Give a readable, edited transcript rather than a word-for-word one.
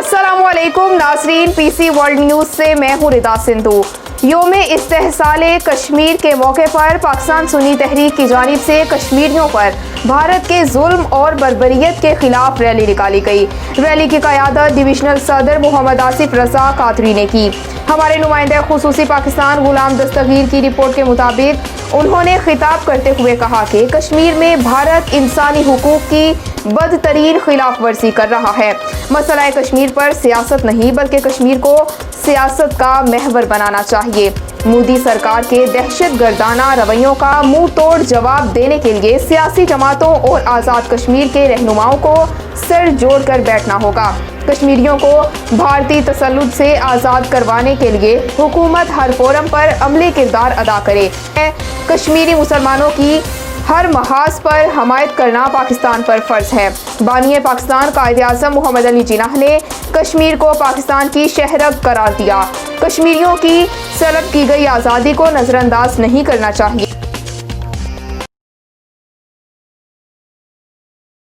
अस्सलामुअलैकुम नाज़रीन, PC world news से मैं हूँ रिदा सिंधु। योम इस्तेहसाल कश्मीर के मौके पर पाकिस्तान सुन्नी तहरीक की जानिब से कश्मीरियों पर भारत के जुल्म और बर्बरियत के खिलाफ रैली निकाली गई। रैली की क़यादत डिविजनल सदर मोहम्मद आसिफ रज़ा कादरी ने की। हमारे नुमाइंदे खुसूसी पाकिस्तान गुलाम दस्तगीर की रिपोर्ट के मुताबिक उन्होंने खिताब करते हुए कहा कि कश्मीर में भारत इंसानी हुकूक की बदतरीन खिलाफ वर्जी कर रहा है। मसला कश्मीर पर सियासत नहीं बल्कि कश्मीर को सियासत का महवर बनाना चाहिए। मोदी सरकार के दहशत गर्दाना रवैयों का मुंह तोड़ जवाब देने के लिए सियासी जमातों और आज़ाद कश्मीर के रहनुमाओं को सर जोड़ कर बैठना होगा। कश्मीरियों को भारतीय तसल्लुत से आज़ाद करवाने के लिए हुकूमत हर फोरम पर अमली किरदार अदा करे। कश्मीरी मुसलमानों की हर महाज पर हमायत करना पाकिस्तान पर फ़र्ज़ है। बानिए पाकिस्तान कायद-ए-आज़म मोहम्मद अली जिन्नाह ने कश्मीर को पाकिस्तान की शहरग करार दिया। कश्मीरियों की सलब की गई आज़ादी को नज़रअंदाज नहीं करना चाहिए।